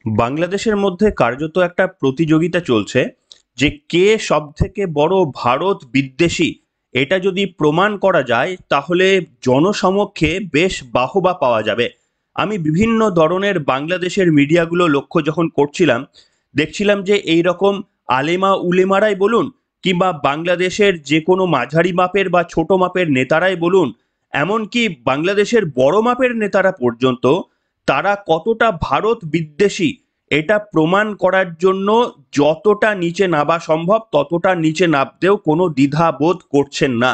বাংলাদেশের মধ্যে কার্যত একটা প্রতিযোগিতা চলছে যে কে সবথেকে বড় ভারত বিদ্বেষী। এটা যদি প্রমাণ করা যায় তাহলে জনসমক্ষে বেশ বাহবা পাওয়া যাবে। আমি বিভিন্ন ধরনের বাংলাদেশের মিডিয়াগুলো লক্ষ্য যখন করছিলাম, দেখছিলাম যে এই রকম আলেমা উলেমারাই বলুন কিংবা বাংলাদেশের যে কোনো মাঝারি মাপের বা ছোট মাপের নেতারাই বলুন, এমনকি বাংলাদেশের বড় মাপের নেতারা পর্যন্ত তারা কতটা ভারত বিদ্বেষী এটা প্রমাণ করার জন্য যতটা নিচে নামা সম্ভব ততটা নিচে নামতেও কোনো দ্বিধা বোধ করছেন না।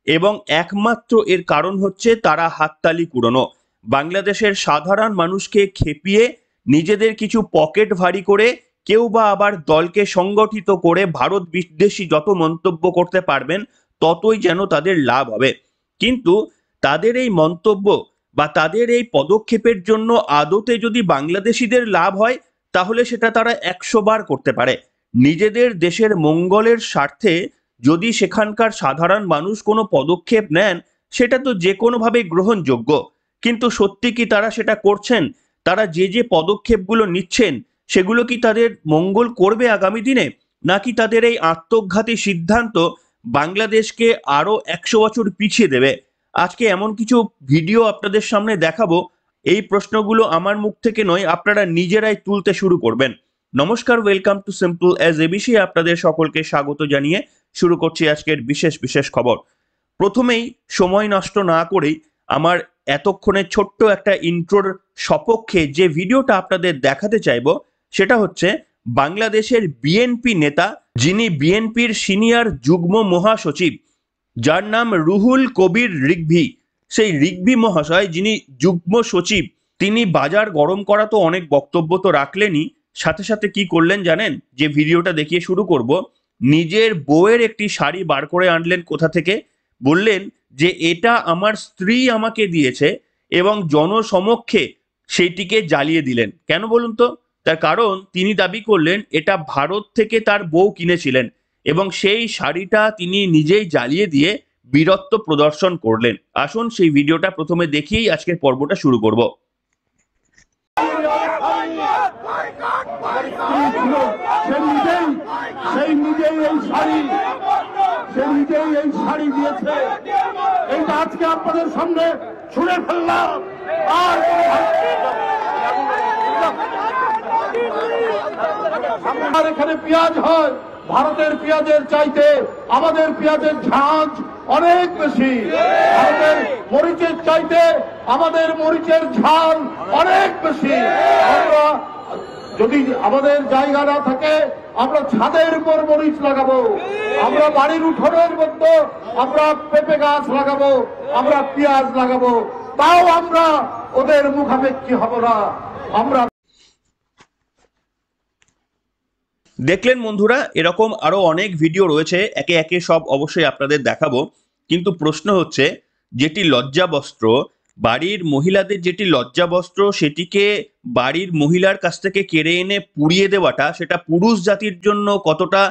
এবং একমাত্র এর কারণ হচ্ছে তারা হাততালি কুড়োনো, বাংলাদেশের সাধারণ মানুষকে খেপিয়ে নিজেদের কিছু পকেট ভারী করে কেউ বা আবার দলকে সংগঠিত করে ভারত বিদ্বেষী যত মন্তব্য করতে পারবেন ততই যেন তাদের লাভ হবে। কিন্তু তাদের এই মন্তব্য বা তাদের এই পদক্ষেপের জন্য আদতে যদি বাংলাদেশিদের লাভ হয় তাহলে সেটা তারা 100 বার করতে পারে। নিজেদের দেশের মঙ্গলের স্বার্থে যদি সেখানকার সাধারণ মানুষ কোনো পদক্ষেপ নেন সেটা তো যে কোনোভাবেই গ্রহণযোগ্য। কিন্তু সত্যি কি তারা সেটা করছেন? তারা যে যে পদক্ষেপগুলো নিচ্ছেন সেগুলো কি তাদের মঙ্গল করবে আগামী দিনে, নাকি তাদের এই আত্মঘাতী সিদ্ধান্ত বাংলাদেশকে আরো 100 বছর পিছিয়ে দেবে? আজকে এমন কিছু ভিডিও আপনাদের সামনে দেখাবো, এই প্রশ্নগুলো আমার মুখ থেকে নয়, আপনারা নিজেরাই তুলতে শুরু করবেন। নমস্কার, welcome to simple as ABC. আপনাদের সকলকে স্বাগত জানিয়ে শুরু করছি আজকের বিশেষ বিশেষ খবর। প্রথমেই সময় নষ্ট না করেই আমার এতক্ষণে ছোট্ট একটা ইন্ট্রোর সপক্ষে যে ভিডিওটা আপনাদের দেখাতে চাইবো সেটা হচ্ছে বাংলাদেশের বিএনপি নেতা, যিনি বিএনপির সিনিয়র যুগ্ম মহাসচিব, যার নাম রুহুল কবির রিগভি। সেই রিগভি মহাশয় যিনি যুগ্ম সচিব, তিনি বাজার গরম করা তো অনেক বক্তব্য তো রাখলেনই, সাথে সাথে কি করলেন জানেন? যে ভিডিওটা দেখিয়ে শুরু করব, নিজের বউয়ের একটি শাড়ি বার করে আনলেন কোথা থেকে, বললেন যে এটা আমার স্ত্রী আমাকে দিয়েছে এবং জনসমক্ষে সেইটিকে জ্বালিয়ে দিলেন। কেন বলুন তো? তার কারণ তিনি দাবি করলেন এটা ভারত থেকে তার বউ কিনেছিলেন এবং সেই শাড়িটা তিনি নিজেই জ্বালিয়ে দিয়ে বীরত্ব প্রদর্শন করলেন। আসুন সেই ভিডিওটা প্রথমে দেখিয়েই আজকের পর্বটা শুরু করব। এই শাড়ি দিয়েছে, এইটা আজকে আপনাদের সামনে ছুঁড়ে ফেললাম। আর এখানে পেঁয়াজ হয়, ভারতের পেঁয়াজের চাইতে আমাদের পেঁয়াজের ঝাঁজ অনেক বেশি। ভারতের মরিচের চাইতে আমাদের মরিচের ঝাল অনেক বেশি। আমরা যদি আমাদের জায়গা না থাকে আমরা ছাদের উপর মরিচ লাগাবো, আমরা বাড়ির উঠোনের মধ্যে আমরা পেঁপে গাছ লাগাবো, আমরা পেঁয়াজ লাগাবো, তাও আমরা ওদের মুখাপেক্ষী হব না। আমরা দেখলেন বন্ধুরা, এরকম আরো অনেক ভিডিও রয়েছে, একে একে সব অবশ্যই আপনাদের দেখাবো। কিন্তু প্রশ্ন হচ্ছে, যেটি লজ্জা বস্ত্র, বাড়ির মহিলাদের যেটি লজ্জা বস্ত্র, সেটিকে বাড়ির মহিলার কাছ থেকে কেড়ে এনে পুড়িয়ে দেওয়াটা সেটা পুরুষ জাতির জন্য কতটা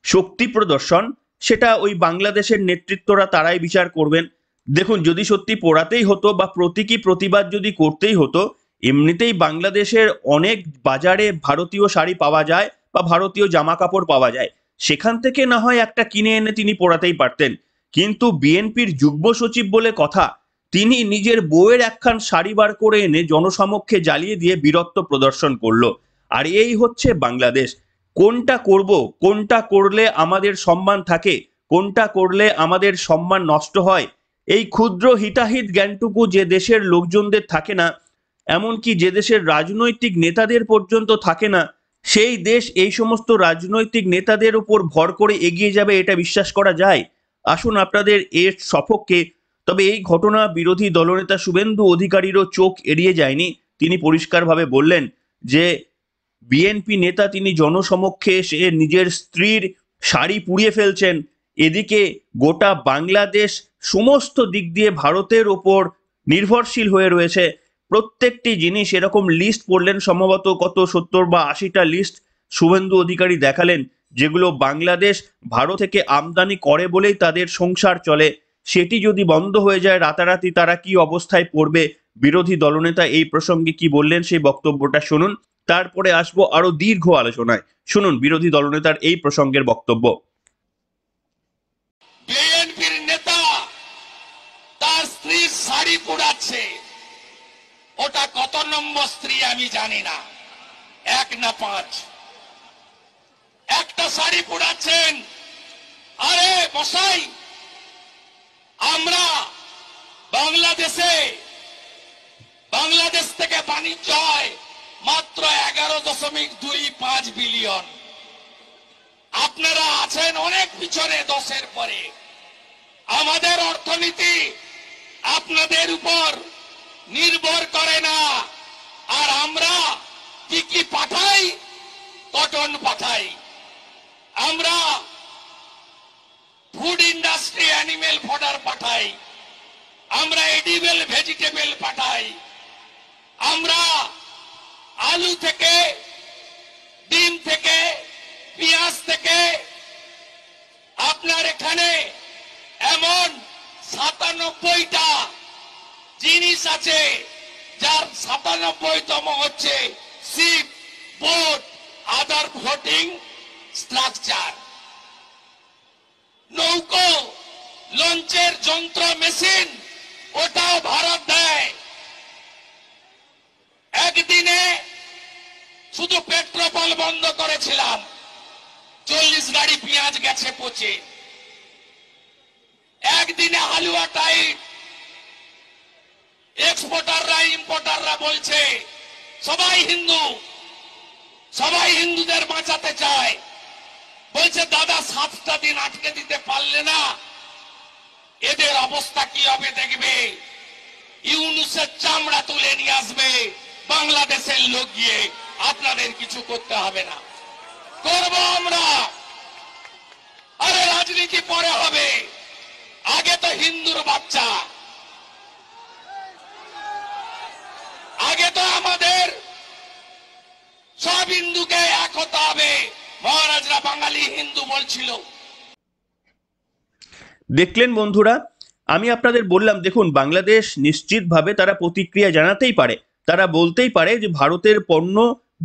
শক্তি প্রদর্শন সেটা ওই বাংলাদেশের নেতৃত্বরা তারাই বিচার করবেন। দেখুন, যদি সত্যি পোড়াতেই হতো বা প্রতীকী প্রতিবাদ যদি করতেই হতো, এমনিতেই বাংলাদেশের অনেক বাজারে ভারতীয় শাড়ি পাওয়া যায় বা ভারতীয় জামা কাপড় পাওয়া যায়, সেখান থেকে না হয় একটা কিনে এনে তিনি পড়াতেই পারতেন। কিন্তু বিএনপির যুগ্ম সচিব বলে কথা, তিনি নিজের বউয়ের একখান শাড়ি বার করে এনে জনসমক্ষে জ্বালিয়ে দিয়ে বীরত্ব প্রদর্শন করলো। আর এই হচ্ছে বাংলাদেশ। কোনটা করব, কোনটা করলে আমাদের সম্মান থাকে, কোনটা করলে আমাদের সম্মান নষ্ট হয়, এই ক্ষুদ্র হিতাহিত জ্ঞানটুকু যে দেশের লোকজনদের থাকে না, এমনকি যে দেশের রাজনৈতিক নেতাদের পর্যন্ত থাকে না, সেই দেশ এই সমস্ত রাজনৈতিক নেতাদের উপর ভর করে এগিয়ে যাবে এটা বিশ্বাস করা যায়? আসুন আপনাদের এর সপক্ষে। তবে এই ঘটনা বিরোধী দলনেতা শুভেন্দু অধিকারীরও চোখ এড়িয়ে যায়নি। তিনি পরিষ্কারভাবে বললেন যে বিএনপি নেতা তিনি জনসমক্ষে এসে নিজের স্ত্রীর শাড়ি পুড়িয়ে ফেলছেন, এদিকে গোটা বাংলাদেশ সমস্ত দিক দিয়ে ভারতের ওপর নির্ভরশীল হয়ে রয়েছে। প্রত্যেকটি জিনিস এরকম লিস্ট করলেন, সম্ভবত কত 70 বা 80টা লিস্ট শুভেন্দু অধিকারী দেখালেন, যেগুলো বাংলাদেশ ভারত থেকে আমদানি করে বলেই তাদের সংসার চলে। সেটি যদি বন্ধ হয়ে যায় রাতারাতি, তারা কি অবস্থায় পড়বে? বিরোধী দলনেতা এই প্রসঙ্গে কি বললেন সেই বক্তব্যটা শুনুন, তারপরে আসবো আরো দীর্ঘ আলোচনায়। শুনুন বিরোধী দলনেতার এই প্রসঙ্গের বক্তব্য। বিএনপির নেতা তার স্ত্রীর শাড়ি পোড়াচ্ছে, ওটা কত নম্বর স্ত্রী আমি জানি না, 1 না 5, একটা শাড়ি পোড়াচ্ছেন। আরে মশাই, আমরা বাংলাদেশ থেকে বাণিজ্য হয় মাত্র 11.25 বিলিয়ন। আপনারা আছেন অনেক পিছনে, 10-এর পরে। আমাদের অর্থনীতি আপনাদের উপর নির্ভর করে না। আর আমরা কি কি পাঠাই? কটন পাঠাই, আমরা ফুড ইন্ডাস্ট্রি অ্যানিমেল ফডার পাঠাই, আমরা এডিবল ভেজিটেবল পাঠাই, আমরা আলু থেকে, ডিম থেকে, পেঁয়াজ থেকে। আপনার এখানে এমন 97টা জিনিস আছে, যার 97তম হচ্ছে শিপ, বোট, আদার ফ্লোটিং স্ট্রাকচার। নৌকো, লঞ্চের যন্ত্র, মেশিন, ওটাও ভারত দেয়। একদিনে শুধু পেট্রোল বন্ধ করেছিলাম, 40 গাড়ি পেঁয়াজ গেছে পচে। একদিনে হালুয়া টাইট। এক্সপোর্টাররা ইম্পোর্টাররা বলছে সবাই হিন্দু, সবাই হিন্দুদের বাঁচাতে চায়। বলছে দাদা 7টা দিন আটকে দিতে পারলে না, এদের অবস্থা কি হবে দেখবে। ইউনুসের চামড়া তুলে নিয়ে আসবে বাংলাদেশের লোক গিয়ে, আপনাদের কিছু করতে হবে না। করব আমরা। আরে রাজনীতি পরে হবে, আগে তো হিন্দুর বাচ্চা, আগে তো আমাদের সব হিন্দুকে এক হতে হবে। মহারাজরা বাঙালি হিন্দু বলছিল। দেখলেন বন্ধুরা, আমি আপনাদের বললাম, দেখুন বাংলাদেশ নিশ্চিতভাবে তারা প্রতিক্রিয়া জানাতেই পারে, তারা বলতেই পারে যে ভারতের পণ্য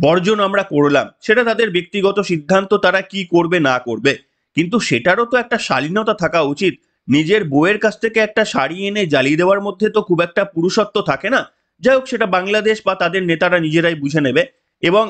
বর্জন আমরা করলাম, সেটা তাদের ব্যক্তিগত সিদ্ধান্ত, তারা কি করবে না করবে। কিন্তু সেটারও তো একটা শালীনতা থাকা উচিত। নিজের বউয়ের কাছ থেকে একটা শাড়ি এনে জ্বালিয়ে দেওয়ার মধ্যে তো খুব একটা পুরুষত্ব থাকে না। যাই হোক, সেটা বাংলাদেশ বা তাদের নেতারা নিজেরাই বুঝে নেবে। এবং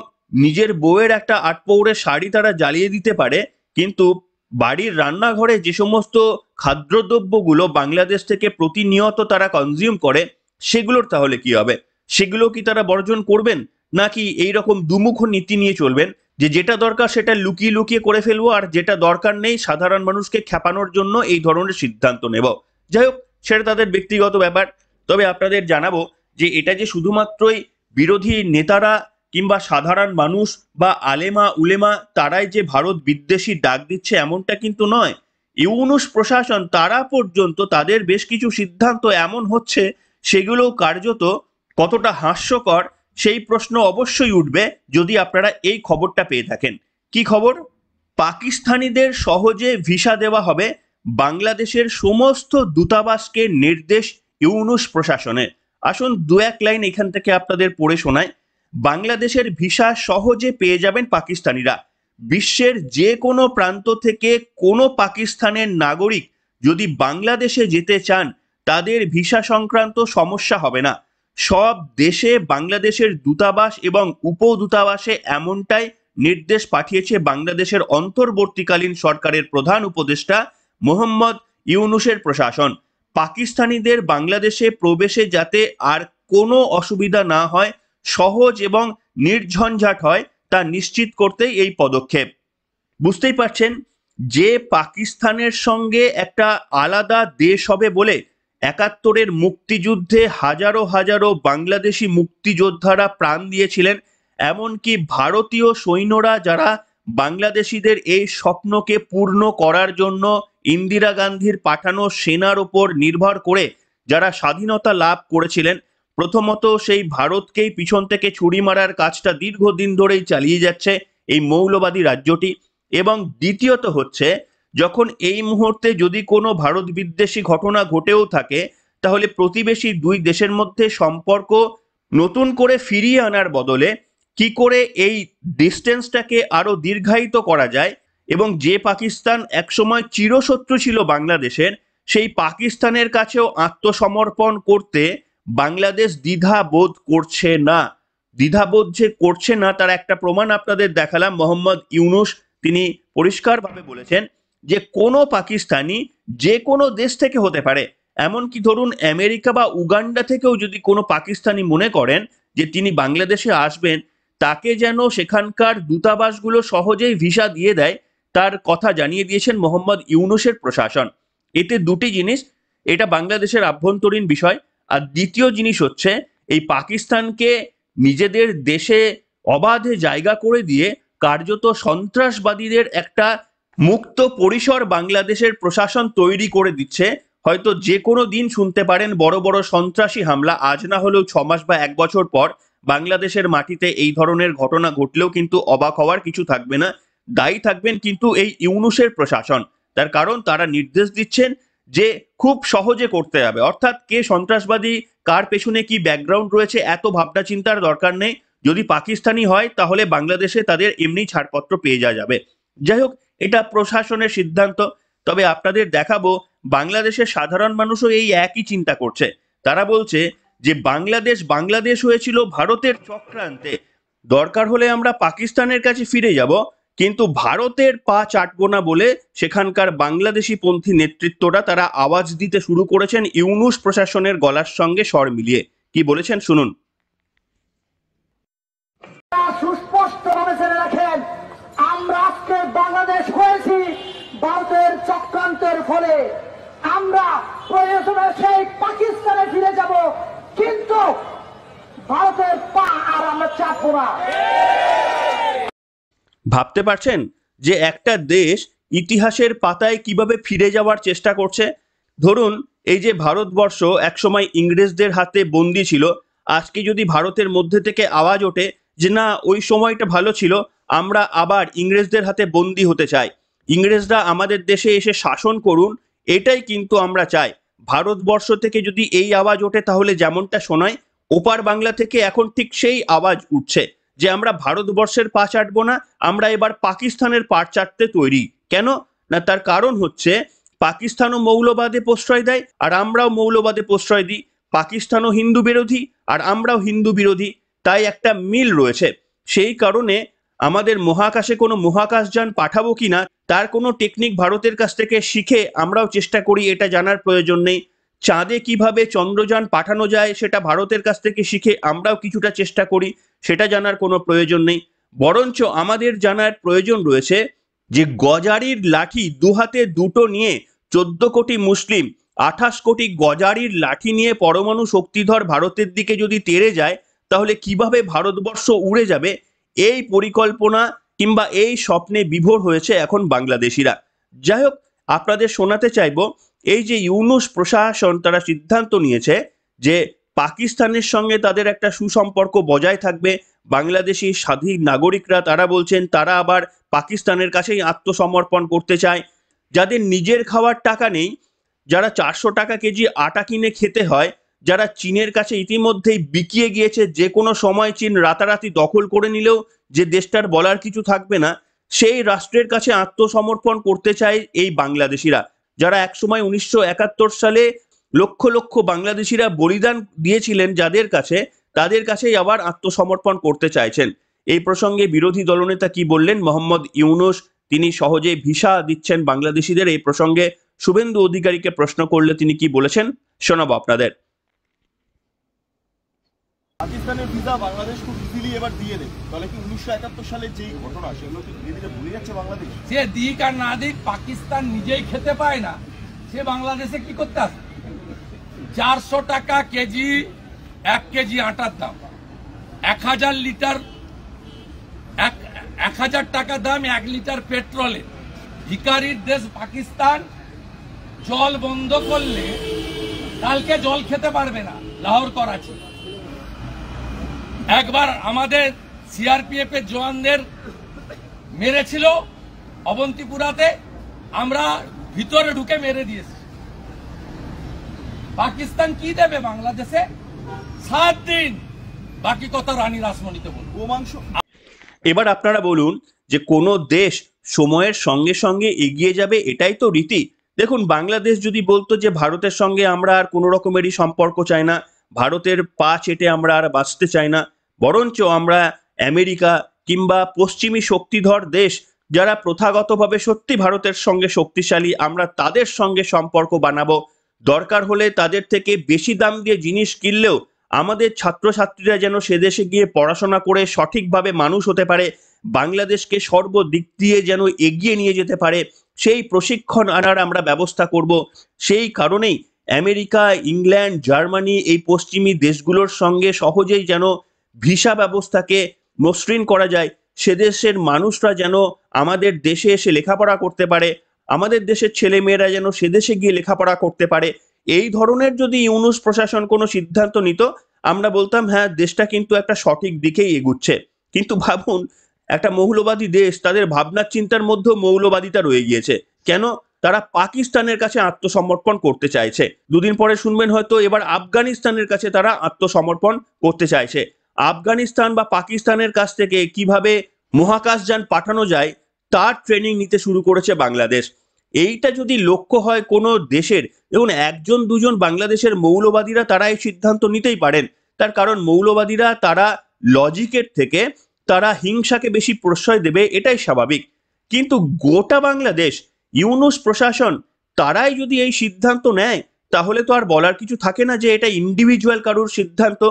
নিজের বউয়ের একটা আটপৌরে শাড়ি তারা জ্বালিয়ে দিতে পারে, কিন্তু বাড়ির রান্নাঘরে যে সমস্ত খাদ্যদ্রব্যগুলো বাংলাদেশ থেকে প্রতিনিয়ত তারা কনজিউম করে, সেগুলোর তাহলে কি হবে? সেগুলো কি তারা বর্জন করবেন, নাকি এই রকম দুমুখ নীতি নিয়ে চলবেন যে যেটা দরকার সেটা লুকিয়ে লুকিয়ে করে ফেলবো, আর যেটা দরকার নেই সাধারণ মানুষকে খেপানোর জন্য এই ধরনের সিদ্ধান্ত নেব? যাই হোক, সেটা তাদের ব্যক্তিগত ব্যাপার। তবে আপনাদের জানাবো যে এটা যে শুধুমাত্রই বিরোধী নেতারা কিংবা সাধারণ মানুষ বা আলেমা উলেমা তারাই যে ভারত বিদ্বেষী ডাক দিচ্ছে এমনটা কিন্তু নয়। ইউনুস প্রশাসন তারা পর্যন্ত তাদের বেশ কিছু সিদ্ধান্ত এমন হচ্ছে, সেগুলো কার্যত কতটা হাস্যকর সেই প্রশ্ন অবশ্যই উঠবে যদি আপনারা এই খবরটা পেয়ে থাকেন। কি খবর? পাকিস্তানিদের সহজে ভিসা দেওয়া হবে, বাংলাদেশের সমস্ত দূতাবাসকে নির্দেশ ইউনুস প্রশাসনের। আসুন 2-1 লাইন এখান থেকে আপনাদের পড়ে শোনায়। বাংলাদেশের ভিসা সহজে পেয়ে যাবেন পাকিস্তানিরা। বিশ্বের যে কোনো প্রান্ত থেকে কোনো পাকিস্তানের নাগরিক যদি বাংলাদেশে যেতে চান, তাদের ভিসা সংক্রান্ত সমস্যা হবে না। সব দেশে বাংলাদেশের দূতাবাস এবং উপদূতাবাসে এমনটাই নির্দেশ পাঠিয়েছে বাংলাদেশের অন্তর্বর্তীকালীন সরকারের প্রধান উপদেষ্টা মোহাম্মদ ইউনুসের প্রশাসন। পাকিস্তানিদের বাংলাদেশে প্রবেশে যাতে আর কোনো অসুবিধা না হয়, সহজ এবং নির্ঝঞ্ঝাট হয়, তা নিশ্চিত করতেই এই পদক্ষেপ। বুঝতেই পারছেন যে পাকিস্তানের সঙ্গে একটা আলাদা দেশ হবে বলে 71-এর মুক্তিযুদ্ধে হাজারো হাজারো বাংলাদেশি মুক্তিযোদ্ধারা প্রাণ দিয়েছিলেন। এমনকি ভারতীয় সৈন্যরা যারা বাংলাদেশিদের এই স্বপ্নকে পূর্ণ করার জন্য ইন্দিরা গান্ধীর পাঠানো সেনার উপর নির্ভর করে যারা স্বাধীনতা লাভ করেছিলেন, প্রথমত সেই ভারতকেই পিছন থেকে ছুরি মারার কাজটা দীর্ঘদিন ধরেই চালিয়ে যাচ্ছে এই মৌলবাদী রাজ্যটি। এবং দ্বিতীয়ত হচ্ছে, যখন এই মুহূর্তে যদি কোনো ভারত বিদ্বেষী ঘটনা ঘটেও থাকে, তাহলে প্রতিবেশী দুই দেশের মধ্যে সম্পর্ক নতুন করে ফিরিয়ে আনার বদলে কি করে এই ডিস্টেন্সটাকে আরো দীর্ঘায়িত করা যায় এবং যে পাকিস্তান একসময় চিরশত্রু ছিল বাংলাদেশের, সেই পাকিস্তানের কাছেও আত্মসমর্পণ করতে বাংলাদেশ দ্বিধাবোধ করছে না। দ্বিধাবোধ যে করছে না তার একটা প্রমাণ আপনাদের দেখালাম। মোহাম্মদ ইউনূস তিনি পরিষ্কারভাবে বলেছেন যে কোনো পাকিস্তানি যে কোনো দেশ থেকে হতে পারে, এমনকি ধরুন আমেরিকা বা উগান্ডা থেকেও যদি কোনো পাকিস্তানি মনে করেন যে তিনি বাংলাদেশে আসবেন, তাকে যেন সেখানকার দূতাবাসগুলো সহজেই ভিসা দিয়ে দেয়, তার কথা জানিয়ে দিয়েছেন মোহাম্মদ ইউনূসের প্রশাসন। এতে দুটি জিনিস, এটা বাংলাদেশের আভ্যন্তরীণ বিষয়, আর দ্বিতীয় জিনিস হচ্ছে এই পাকিস্তানকে নিজেদের দেশে অবাধে জায়গা করে দিয়ে কার্যত সন্ত্রাসবাদীদের একটা মুক্ত পরিসর বাংলাদেশের প্রশাসন তৈরি করে দিচ্ছে। হয়তো যে কোনো দিন শুনতে পারেন বড় বড় সন্ত্রাসী হামলা, আজ না হলেও 6 মাস বা 1 বছর পর বাংলাদেশের মাটিতে এই ধরনের ঘটনা ঘটলেও কিন্তু অবাক হওয়ার কিছু থাকবে না। দায়ী থাকবেন কিন্তু এই ইউনূসের প্রশাসন। তার কারণ তারা নির্দেশ দিচ্ছেন যে খুব সহজে করতে হবে, অর্থাৎ কে সন্ত্রাসবাদী, কার পেছনে কি ব্যাকগ্রাউন্ড রয়েছে এত ভাবনা চিন্তার দরকার নেই। যদি পাকিস্তানি হয় তাহলে বাংলাদেশে তাদের এমনি ছাড়পত্র পেয়ে যাবে। যাই হোক, এটা প্রশাসনের সিদ্ধান্ত। তবে আপনাদের দেখাবো বাংলাদেশের সাধারণ মানুষও এই একই চিন্তা করছে। তারা বলছে যে বাংলাদেশ হয়েছিল ভারতের চক্রান্তে, দরকার হলে আমরা পাকিস্তানের কাছে ফিরে যাব, কিন্তু ভারতের পা চাটবো না বলে সেখানকার বাংলাদেশি পন্থী নেতৃত্বরা তারা আওয়াজ দিতে শুরু করেছেন ইউনূস প্রশাসনের গলার সঙ্গে স্বর মিলিয়ে। কি বলেছেন শুনুন। সুস্পষ্টভাবে জেনে রাখেন, আমরা আজকে বাংলাদেশ হয়েছি ভারতের চক্রান্তের ফলে। আমরা প্রয়োজনে সেই পাকিস্তানে ফিরে যাব, কিন্তু ভারতের পা আর আমরা চাপবো না। ভাবতে পারছেন যে একটা দেশ ইতিহাসের পাতায় কিভাবে ফিরে যাওয়ার চেষ্টা করছে? ধরুন এই যে ভারতবর্ষ একসময় ইংরেজদের হাতে বন্দী ছিল, আজকে যদি ভারতের মধ্যে থেকে আওয়াজ ওঠে যে না ওই সময়টা ভালো ছিল, আমরা আবার ইংরেজদের হাতে বন্দী হতে চাই, ইংরেজরা আমাদের দেশে এসে শাসন করুন, এটাই কিন্তু আমরা চাই। ভারতবর্ষ থেকে যদি এই আওয়াজ ওঠে তাহলে যেমনটা শোনায়, ওপার বাংলা থেকে এখন ঠিক সেই আওয়াজ উঠছে যে আমরা ভারতবর্ষের পা চাটবো না, আমরা এবার পাকিস্তানের পা চাটতে তৈরি। কেন না, তার কারণ হচ্ছে পাকিস্তানও মৌলবাদে প্রশ্রয় দেয় আর আমরাও মৌলবাদে প্রশ্রয় দিই। পাকিস্তানও হিন্দু বিরোধী আর আমরাও হিন্দু বিরোধী, তাই একটা মিল রয়েছে। সেই কারণে আমাদের মহাকাশে কোনো মহাকাশযান পাঠাবো কিনা তার কোনো টেকনিক ভারতের কাছ থেকে শিখে আমরাও চেষ্টা করি, এটা জানার প্রয়োজন নেই। চাঁদে কিভাবে চন্দ্রযান পাঠানো যায় সেটা ভারতের কাছ থেকে শিখে আমরাও কিছুটা চেষ্টা করি, সেটা জানার কোনো প্রয়োজন নেই। বরঞ্চ আমাদের জানার প্রয়োজন রয়েছে যে গজারির লাঠি দু হাতে দুটো নিয়ে 14 কোটি মুসলিম 28 কোটি গজারির লাঠি নিয়ে পরমাণু শক্তিধর ভারতের দিকে যদি তেড়ে যায় তাহলে কিভাবে ভারতবর্ষ উড়ে যাবে, এই পরিকল্পনা কিংবা এই স্বপ্নে বিভোর হয়েছে এখন বাংলাদেশিরা। যাই হোক, আপনাদের শোনাতে চাইবো এই যে ইউনূস প্রশাসন তারা সিদ্ধান্ত নিয়েছে যে পাকিস্তানের সঙ্গে তাদের একটা সুসম্পর্ক বজায় থাকবে। বাংলাদেশি স্বাধীন নাগরিকরা তারা বলছেন তারা আবার পাকিস্তানের কাছেই আত্মসমর্পণ করতে চায়। যাদের নিজের খাওয়ার টাকা নেই, যারা 400 টাকা কেজি আটা কিনে খেতে হয়, যারা চীনের কাছে ইতিমধ্যেই বিকিয়ে গিয়েছে, যে কোনো সময় চীন রাতারাতি দখল করে নিলেও যে দেশটার বলার কিছু থাকবে না, সেই রাষ্ট্রের কাছে আত্মসমর্পণ করতে চায় এই বাংলাদেশিরা, যারা একসময় 1971 সালে লক্ষ লক্ষ বাংলাদেশিরা বলিদান দিয়েছিলেন যাদের কাছে, তাদের কাছেই আবার আত্মসমর্পণ করতে চাইছেন। এই প্রসঙ্গে বিরোধী দলনেতা কি বললেন মোহাম্মদ ইউনূস, তিনি সহজে ভিসা দিচ্ছেন বাংলাদেশিদের, এই প্রসঙ্গে শুভেন্দু অধিকারীকে প্রশ্ন করলে তিনি কি বলেছেন শোনাবো আপনাদের। পাকিস্তানের ভিসা বাংলাদেশ খুব ইজিলি এবার দিয়ে দেবে, তাহলে কি 1971 সালে যেই ঘটনা সেগুলো কি ধীরে ধীরে ভুলে যাচ্ছে বাংলাদেশ? সে দিক আর না দিক, পাকিস্তান নিজেই খেতে পায় না, সে বাংলাদেশে কি করতে আসে? 400 টাকা কেজি 1 কেজি আটার দাম, 1000 লিটার 1000 টাকা দাম 1 লিটার পেট্রোলের। ভিখারির দেশ পাকিস্তান, জল বন্ধ করলে কালকে জল খেতে পারবে না লাহোর করাচি। একবার আমাদের সিআরপিএফ এর জওয়ানদের মেরেছিল অবন্তিপুরাতে, আমরা ভিতরে ঢুকে মেরে দিয়েছি। পাকিস্তান কি দেবে বাংলাদেশে? 7 দিন বাকি কথা রানী রাসমণিতে বলবো। গোমাংস এবার আপনারা বলুন যে কোনো দেশ সময়ের সঙ্গে সঙ্গে এগিয়ে যাবে, এটাই তো রীতি। দেখুন, বাংলাদেশ যদি বলতো যে ভারতের সঙ্গে আমরা আর কোনো রকমেরই সম্পর্ক চাই না, ভারতের পা চেটে আমরা আর বাঁচতে চাই না, বরঞ্চ আমরা আমেরিকা কিংবা পশ্চিমী শক্তিধর দেশ যারা প্রথাগতভাবে সত্যি ভারতের সঙ্গে শক্তিশালী, আমরা তাদের সঙ্গে সম্পর্ক বানাবো, দরকার হলে তাদের থেকে বেশি দাম দিয়ে জিনিস কিনলেও আমাদের ছাত্রছাত্রীরা যেন সে দেশে গিয়ে পড়াশোনা করে সঠিকভাবে মানুষ হতে পারে, বাংলাদেশকে সর্বদিক দিয়ে যেন এগিয়ে নিয়ে যেতে পারে, সেই প্রশিক্ষণ আনার আমরা ব্যবস্থা করব। সেই কারণেই আমেরিকা, ইংল্যান্ড, জার্মানি এই পশ্চিমী দেশগুলোর সঙ্গে সহজেই যেন ভিসা ব্যবস্থাকে মসৃণ করা যায়, সে দেশের মানুষরা যেন আমাদের দেশে এসে লেখাপড়া করতে পারে, আমাদের দেশের ছেলেমেয়েরা যেন সে দেশে গিয়ে লেখাপড়া করতে পারে। এই ধরনের যদি ইউনুস প্রশাসন কোনো সিদ্ধান্ত নিত, আমরা বলতাম হ্যাঁ, দেশটা কিন্তু একটা সঠিক দিকেই এগুচ্ছে। কিন্তু ভাবুন, একটা মৌলবাদী দেশ, তাদের ভাবনার চিন্তার মধ্যেও মৌলবাদিতা রয়ে গিয়েছে। কেন? তারা পাকিস্তানের কাছে আত্মসমর্পণ করতে চাইছে। দুদিন পরে শুনবেন হয়তো এবার আফগানিস্তানের কাছে তারা আত্মসমর্পণ করতে চাইছে। আফগানিস্তান বা পাকিস্তানের কাছ থেকে কিভাবে মহাকাশযান পাঠানো যায় তার ট্রেনিং নিতে শুরু করেছে বাংলাদেশ। এইটা যদি লক্ষ্য হয় কোনো দেশের, দেখুন, একজন দুজন বাংলাদেশের মৌলবাদীরা তারা এই সিদ্ধান্ত নিতেই পারেন। তার কারণ মৌলবাদীরা তারা লজিকের থেকে তারা হিংসাকে বেশি প্রশ্রয় দেবে, এটাই স্বাভাবিক। কিন্তু গোটা বাংলাদেশ, ইউনুস প্রশাসন, তারাই যদি এই সিদ্ধান্ত নেয়, তাহলে তো আর বলার কিছু থাকে না যে এটা ইন্ডিভিজুয়াল কারুর সিদ্ধান্ত।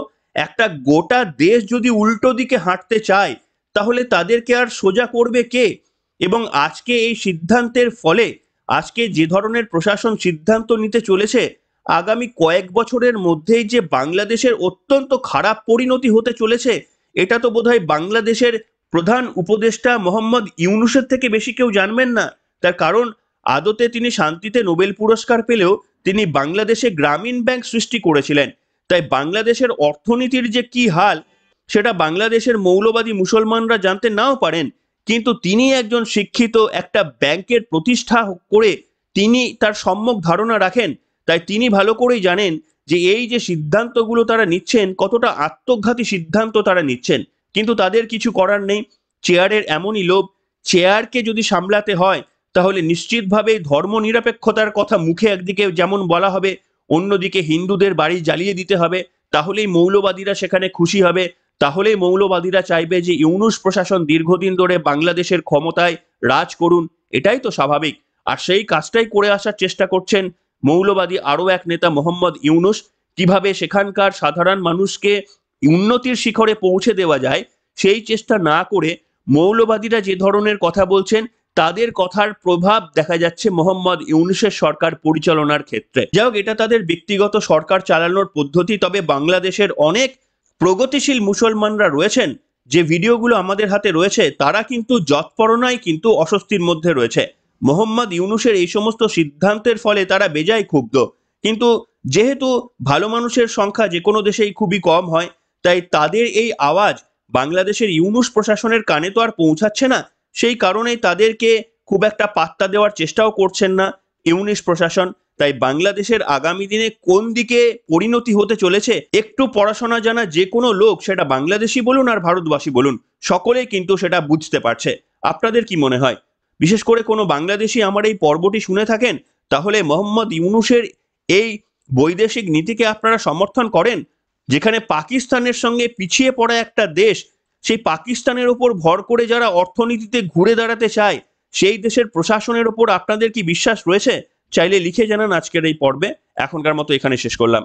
একটা গোটা দেশ যদি উল্টো দিকে হাঁটতে চায়, তাহলে তাদেরকে আর সোজা করবে কে? এবং আজকে এই সিদ্ধান্তের ফলে, আজকে যে ধরনের প্রশাসন সিদ্ধান্ত নিতে চলেছে, আগামী কয়েক বছরের মধ্যেই যে বাংলাদেশের অত্যন্ত খারাপ পরিণতি হতে চলেছে, এটা তো বোধহয় বাংলাদেশের প্রধান উপদেষ্টা মোহাম্মদ ইউনুসের থেকে বেশি কেউ জানবেন না। তার কারণ আদতে তিনি শান্তিতে নোবেল পুরস্কার পেলেও তিনি বাংলাদেশে গ্রামীণ ব্যাংক সৃষ্টি করেছিলেন। তাই বাংলাদেশের অর্থনীতির যে কি হাল, সেটা বাংলাদেশের মৌলবাদী মুসলমানরা জানতে নাও পারেন, কিন্তু তিনি একজন শিক্ষিত, একটা ব্যাংকের প্রতিষ্ঠা করে তিনি তার সম্যক ধারণা রাখেন। তাই তিনি ভালো করেই জানেন যে এই যে সিদ্ধান্তগুলো তারা নিচ্ছেন, কতটা আত্মঘাতী সিদ্ধান্ত তারা নিচ্ছেন। কিন্তু তাদের কিছু করার নেই, চেয়ারের এমনই লোভ। চেয়ারকে যদি সামলাতে হয়, তাহলে নিশ্চিতভাবে ধর্ম নিরপেক্ষতার কথা মুখে একদিকে যেমন বলা হবে, অন্যদিকে হিন্দুদের বাড়ি জ্বালিয়ে দিতে হবে, তাহলেই মৌলবাদীরা সেখানে খুশি হবে, তাহলেই মৌলবাদীরা চাইবে যে ইউনুস প্রশাসন দীর্ঘদিন ধরে বাংলাদেশের ক্ষমতায় রাজ করুন। এটাই তো স্বাভাবিক। আর সেই কাজটাই করে আসার চেষ্টা করছেন মৌলবাদী আরও এক নেতা মোহাম্মদ ইউনুস। কিভাবে সেখানকার সাধারণ মানুষকে উন্নতির শিখরে পৌঁছে দেওয়া যায়, সেই চেষ্টা না করে মৌলবাদীরা যে ধরনের কথা বলছেন, তাদের কথার প্রভাব দেখা যাচ্ছে মোহাম্মদ ইউনুসের সরকার পরিচালনার ক্ষেত্রে। যাই হোক, এটা তাদের ব্যক্তিগত সরকার চালানোর পদ্ধতি। তবে বাংলাদেশের অনেক প্রগতিশীল মুসলমানরা রয়েছেন, যে ভিডিওগুলো আমাদের হাতে রয়েছে, তারা কিন্তু যৎপরনাই কিন্তু অস্বস্তির মধ্যে রয়েছে। মোহাম্মদ ইউনুসের এই সমস্ত সিদ্ধান্তের ফলে তারা বেজায় ক্ষুব্ধ। কিন্তু যেহেতু ভালো মানুষের সংখ্যা যে কোনো দেশেই খুবই কম হয়, তাই তাদের এই আওয়াজ বাংলাদেশের ইউনুস প্রশাসনের কানে তো আর পৌঁছাচ্ছে না। সেই কারণেই তাদেরকে খুব একটা পাত্তা দেওয়ার চেষ্টাও করছেন না ইউনুস প্রশাসন। তাই বাংলাদেশের আগামী দিনে কোন দিকে পরিণতি হতে চলেছে, একটু পড়াশোনা জানা যে কোনো লোক, সেটা বাংলাদেশি বলুন আর ভারতবাসী বলুন, সকলেই কিন্তু সেটা বুঝতে পারছে। আপনাদের কি মনে হয়? বিশেষ করে কোনো বাংলাদেশি আমার এই পর্বটি শুনে থাকেন, তাহলে মোহাম্মদ ইউনুসের এই বৈদেশিক নীতিকে আপনারা সমর্থন করেন? যেখানে পাকিস্তানের সঙ্গে পিছিয়ে পড়া একটা দেশ, সেই পাকিস্তানের ওপর ভর করে যারা অর্থনীতিতে ঘুরে দাঁড়াতে চায়, সেই দেশের প্রশাসনের ওপর আপনাদের কি বিশ্বাস রয়েছে? চাইলে লিখে জানান আজকের এই পর্বে। এখনকার মতো এখানে শেষ করলাম।